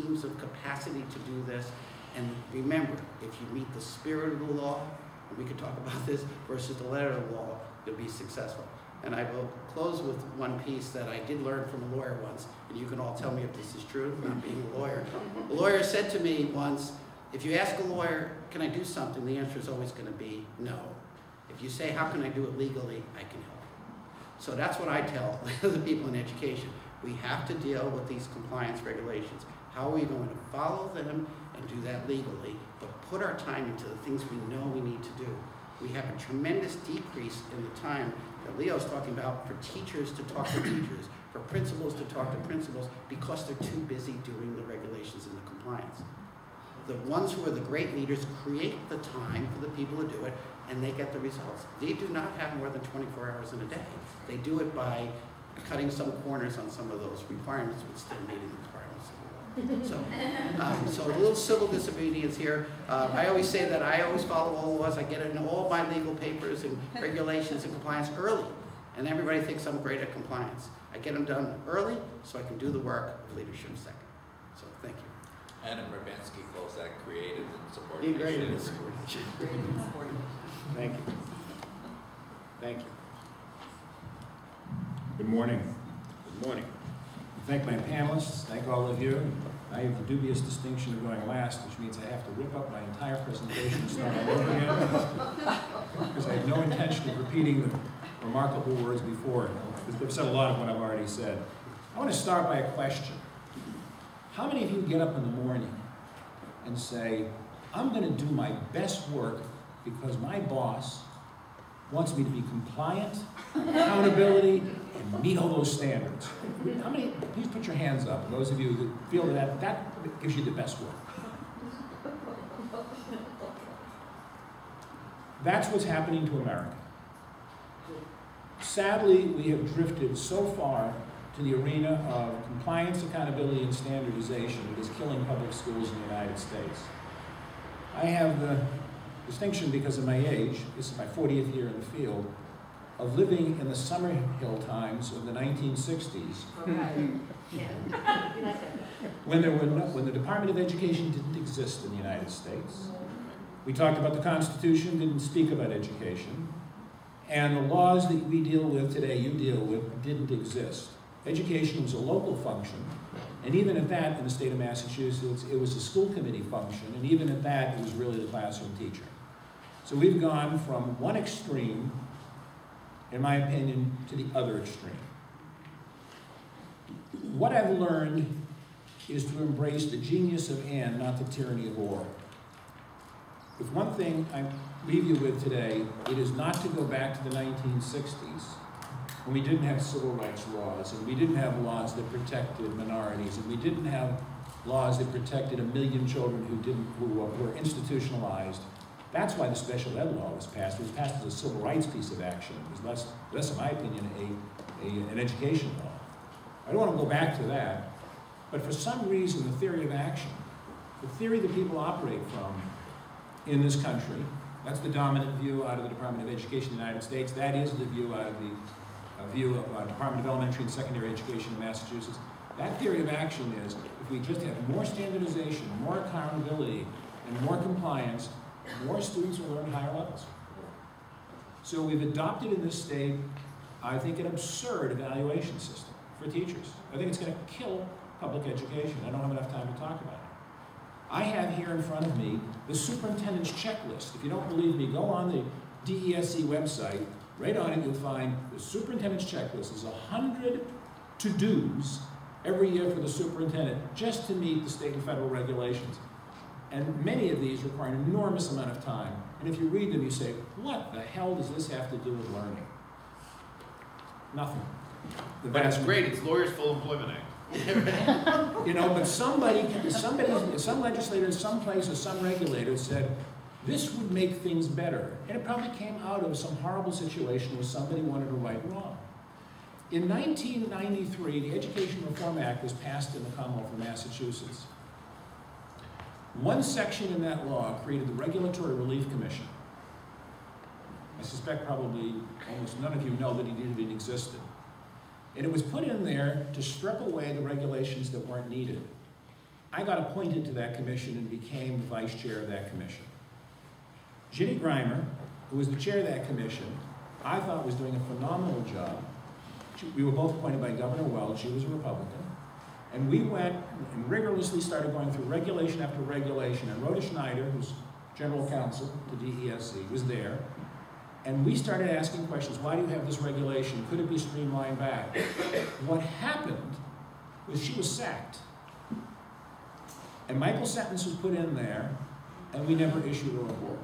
teams of capacity to do this. And remember, if you meet the spirit of the law, and we could talk about this, versus the letter of the law, you'll be successful. And I will close with one piece that I did learn from a lawyer once, and you can all tell me if this is true, not being a lawyer. A lawyer said to me once, if you ask a lawyer, can I do something, the answer is always going to be no. If you say, how can I do it legally, I can help. So that's what I tell the people in education. We have to deal with these compliance regulations. How are we going to follow them and do that legally, but put our time into the things we know we need to do? We have a tremendous decrease in the time that Leo's talking about for teachers to talk to teachers, for principals to talk to principals, because they're too busy doing the regulations and the compliance. The ones who are the great leaders create the time for the people to do it, and they get the results. They do not have more than 24 hours in a day. They do it by cutting some corners on some of those requirements, but still meeting the requirements. So a little civil disobedience here. I always say that I always follow all laws. I get in all my legal papers and regulations and compliance early, and everybody thinks I'm great at compliance. I get them done early so I can do the work of leadership second. So thank you. Anna Merbansky calls that creative and subordination. Integrated and subordination. Thank you. Thank you. Good morning. Good morning. Thank my panelists, thank all of you. I have the dubious distinction of going last, which means I have to rip up my entire presentation and start all over again, because I have no intention of repeating the remarkable words before. They've said a lot of what I've already said. I want to start by a question. How many of you get up in the morning and say, I'm going to do my best work because my boss wants me to be compliant, accountability, and meet all those standards? How many, please put your hands up, those of you that feel that that gives you the best work. That's what's happening to America. Sadly, we have drifted so far to the arena of compliance, accountability, and standardization that is killing public schools in the United States. I have the distinction, because of my age, this is my 40th year in the field, of living in the Summerhill times of the 1960s, when the Department of Education didn't exist in the United States. We talked about the Constitution, didn't speak about education, and the laws that we deal with today, you deal with, didn't exist. Education was a local function, and even at that, in the state of Massachusetts, it was a school committee function, and even at that, it was really the classroom teacher. So we've gone from one extreme, in my opinion, to the other extreme. What I've learned is to embrace the genius of and, not the tyranny of or. If one thing I leave you with today, it is not to go back to the 1960s, when we didn't have civil rights laws, and we didn't have laws that protected minorities, and we didn't have laws that protected 1 million children who were institutionalized. That's why the special ed law was passed. It was passed as a civil rights piece of action. It was less in my opinion, an education law. I don't want to go back to that, but for some reason, the theory of action, the theory that people operate from in this country, that's the dominant view out of the Department of Education in the United States. That is the view out of the Department of Elementary and Secondary Education in Massachusetts. That theory of action is, if we just have more standardization, more accountability, and more compliance, more students will learn at higher levels. So we've adopted in this state, I think, an absurd evaluation system for teachers. I think it's going to kill public education. I don't have enough time to talk about it. I have here in front of me the superintendent's checklist. If you don't believe me, go on the DESE website. Right on it, you'll find the superintendent's checklist. There's 100 to-dos every year for the superintendent just to meet the state and federal regulations. And many of these require an enormous amount of time. And if you read them, you say, what the hell does this have to do with learning? Nothing. But it's great, it's Lawyers Full Employment Act. You know, but some legislator in some place or some regulator said, this would make things better. And it probably came out of some horrible situation where somebody wanted to right wrong. In 1993, the Education Reform Act was passed in the Commonwealth of Massachusetts. One section in that law created the Regulatory Relief Commission. I suspect probably almost none of you know that it even existed. And it was put in there to strip away the regulations that weren't needed. I got appointed to that commission and became the vice chair of that commission. Ginny Grimer, who was the chair of that commission, I thought was doing a phenomenal job. We were both appointed by Governor Welch. She was a Republican. And we went and rigorously started going through regulation after regulation. And Rhoda Schneider, who's general counsel to DESC, was there. And we started asking questions. Why do you have this regulation? Could it be streamlined back? What happened was she was sacked. And Michael's sentence was put in there, and we never issued a report.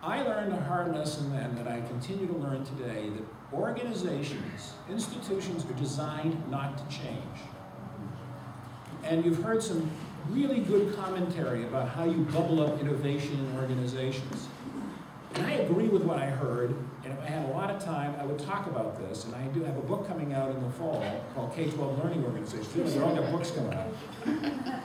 I learned a hard lesson then that I continue to learn today, that organizations, institutions are designed not to change. And you've heard some really good commentary about how you bubble up innovation in organizations. And I agree with what I heard, and if I had a lot of time, I would talk about this. And I do have a book coming out in the fall called K-12 Learning Organizations. They're all got books coming out.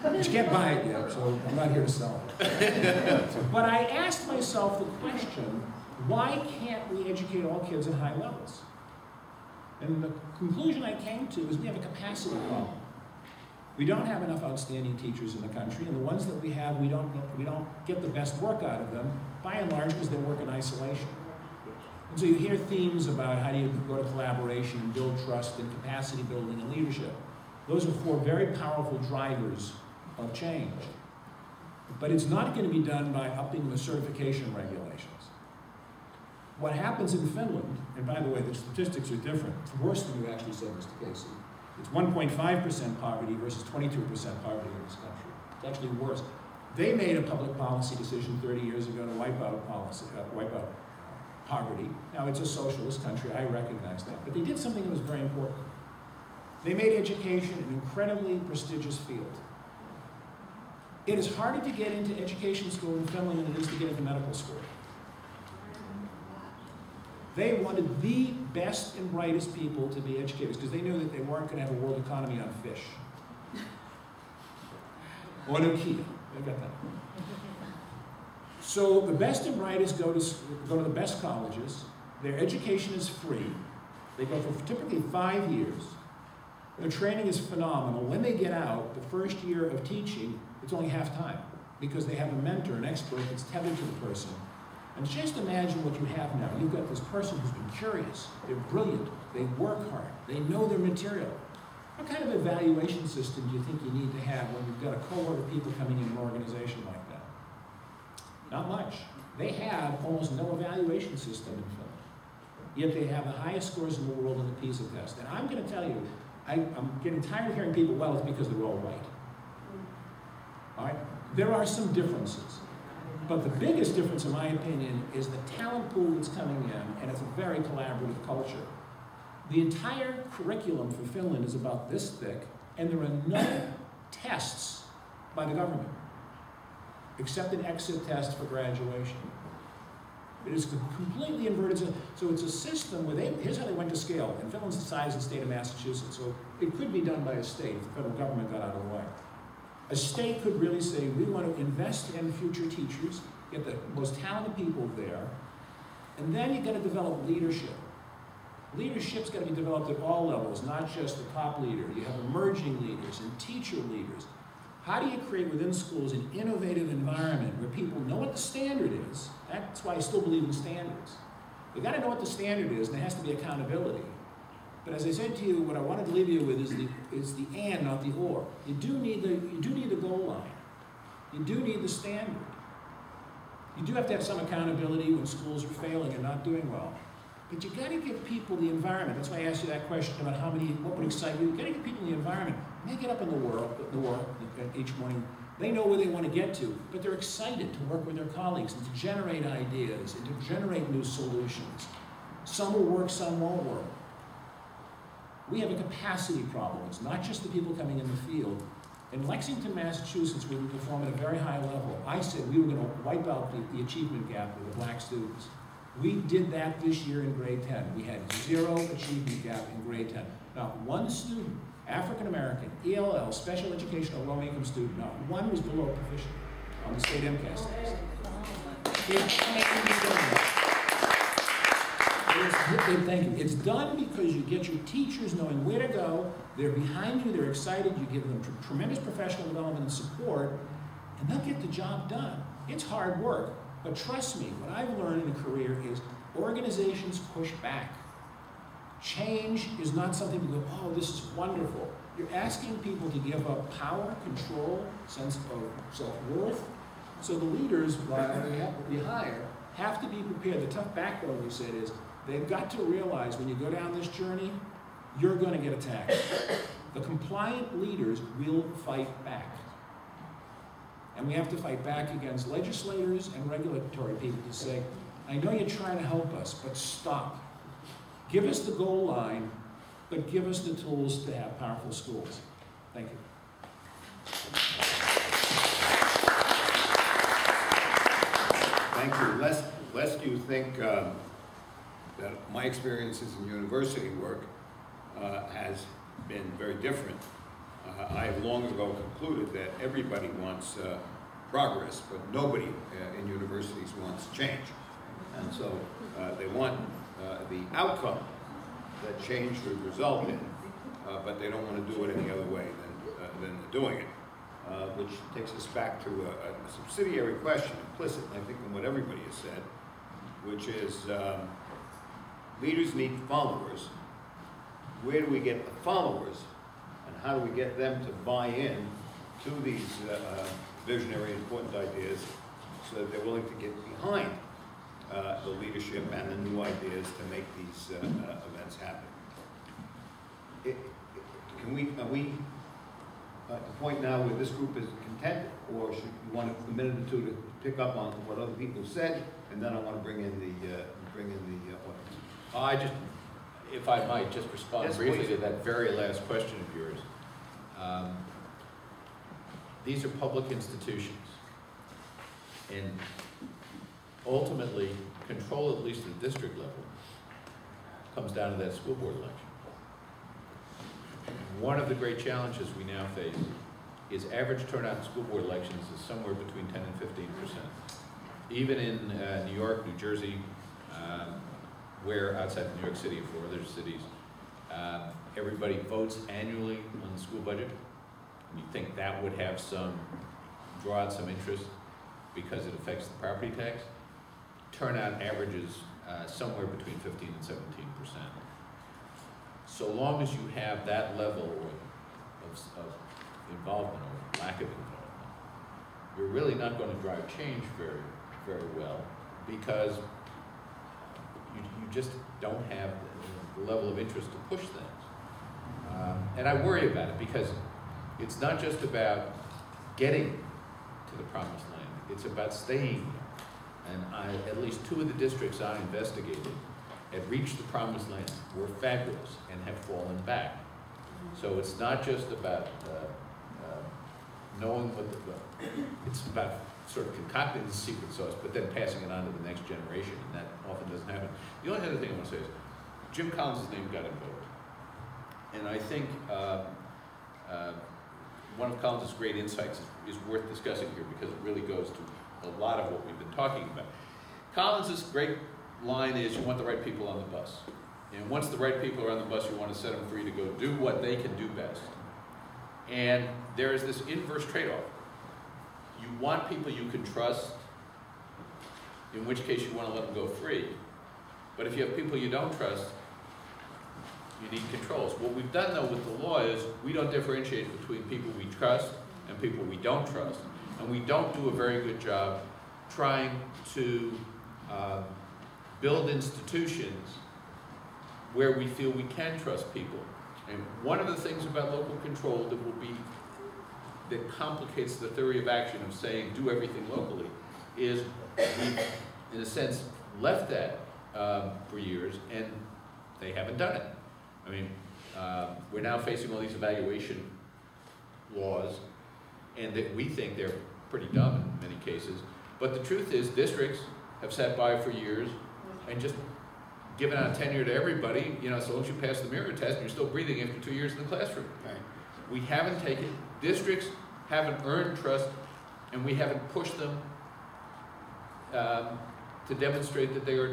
But you can't buy it yet, so I'm not here to sell it. But I asked myself the question, why can't we educate all kids at high levels? And the conclusion I came to is we have a capacity problem. We don't have enough outstanding teachers in the country, and the ones that we have, we don't get the best work out of them, by and large, because they work in isolation. And so you hear themes about how do you go to collaboration and build trust and capacity building and leadership. Those are four very powerful drivers of change. But it's not going to be done by upping the certification regulations. What happens in Finland, and by the way, the statistics are different. It's worse than you actually said, Mr. Casey. It's 1.5% poverty versus 22% poverty in this country. It's actually worse. They made a public policy decision 30 years ago to wipe out poverty. Now, it's a socialist country, I recognize that. But they did something that was very important. They made education an incredibly prestigious field. It is harder to get into education school in Finland than it is to get into medical school. They wanted the best and brightest people to be educators because they knew that they weren't going to have a world economy on fish. Or Nokia. They got that. So the best and brightest go to the best colleges. Their education is free. They go for typically 5 years. Their training is phenomenal. When they get out, the first year of teaching, it's only half time because they have a mentor, an expert that's tethered to the person. And just imagine what you have now. You've got this person who's been curious, they're brilliant, they work hard, they know their material. What kind of evaluation system do you think you need to have when you've got a cohort of people coming in an organization like that? Not much. They have almost no evaluation system in Finland. Yet they have the highest scores in the world on the PISA test. And I'm going to tell you, I'm getting tired of hearing people, well, it's because they're all white. All right? There are some differences. But the biggest difference, in my opinion, is the talent pool that's coming in, and it's a very collaborative culture. The entire curriculum for Finland is about this thick, and there are no tests by the government, except an exit test for graduation. It is completely inverted. So it's a system where here's how they went to scale. And Finland's the size of the state of Massachusetts, so it could be done by a state if the federal government got out of the way. A state could really say, we want to invest in future teachers, get the most talented people there, and then you've got to develop leadership. Leadership's got to be developed at all levels, not just the top leader. You have emerging leaders and teacher leaders. How do you create within schools an innovative environment where people know what the standard is? That's why I still believe in standards. You've got to know what the standard is, and there has to be accountability. But as I said to you, what I wanted to leave you with is the and, not the or. You do need the goal line. You do need the standard. You do have to have some accountability when schools are failing and not doing well. But you got to give people the environment. That's why I asked you that question about what would excite you. You got to give people the environment. When they get up in the work each morning, they know where they want to get to, but they're excited to work with their colleagues and to generate ideas and to generate new solutions. Some will work, some won't work. We have a capacity problem. It's not just the people coming in the field. In Lexington, Massachusetts, we perform at a very high level. I said we were going to wipe out the achievement gap with the black students. We did that this year in grade 10. We had 0 achievement gap in grade 10. Not one student, African American, ELL, special education, or low-income student, not one was below proficient on the state MCAS test. It can be done. Thank you. It's done because you get your teachers knowing where to go, they're behind you, they're excited, you give them tremendous professional development and support, and they'll get the job done. It's hard work, but trust me, what I've learned in a career is organizations push back. Change is not something to go, oh, this is wonderful. You're asking people to give up power, control, sense of self-worth. So the leaders we hire have to be prepared. The tough backbone, we said, is they've got to realize when you go down this journey, you're going to get attacked. The compliant leaders will fight back. And we have to fight back against legislators and regulatory people to say, I know you're trying to help us, but stop. Give us the goal line, but give us the tools to have powerful schools. Thank you. Thank you. Lest you think that my experiences in university work has been very different. I have long ago concluded that everybody wants progress, but nobody in universities wants change. And so they want the outcome that change would result in, but they don't want to do it any other way than doing it. Which takes us back to a subsidiary question, implicit, I think, in what everybody has said, which is leaders need followers. Where do we get the followers, and how do we get them to buy in to these visionary, important ideas so that they're willing to get behind the leadership and the new ideas to make these events happen? Are we at the point now where this group is content, or should you want a minute or two to pick up on what other people said, and then I want to bring in the audience. I just, if I might, just respond briefly to that very last question of yours. These are public institutions, and ultimately, control, at least at the district level, comes down to that school board election. One of the great challenges we now face is average turnout in school board elections is somewhere between 10 and 15%. Even in New York, New Jersey, where outside of New York City and 4 other cities, everybody votes annually on the school budget. And you think that would have draw out some interest because it affects the property tax. Turnout averages somewhere between 15 and 17%. So long as you have that level of involvement or lack of involvement, you're really not going to drive change very, very well, because you just don't have the level of interest to push things. And I worry about it because it's not just about getting to the promised land, it's about staying there. And at least 2 of the districts I investigated had reached the promised land, were fabulous, and have fallen back. So it's not just about knowing what it's about sort of concocting the secret sauce, but then passing it on to the next generation, and that often doesn't happen. The only other thing I want to say is, Jim Collins' name got invoked. And I think one of Collins' great insights is worth discussing here, because it really goes to a lot of what we've been talking about. Collins' great line is, you want the right people on the bus. And once the right people are on the bus, you want to set them free to go do what they can do best. And there is this inverse trade-off. You want people you can trust, in which case you want to let them go free. But if you have people you don't trust, you need controls. What we've done, though, with the law is we don't differentiate between people we trust and people we don't trust. And we don't do a very good job trying to build institutions where we feel we can trust people. And one of the things about local control that complicates the theory of action of saying do everything locally is we've, in a sense, left that for years, and they haven't done it. I mean, we're now facing all these evaluation laws, and that we think they're pretty dumb in many cases. But the truth is, districts have sat by for years and just given out tenure to everybody, so long as you pass the mirror test and you're still breathing after 2 years in the classroom. Right. We haven't taken, districts haven't earned trust, and we haven't pushed them to demonstrate that they are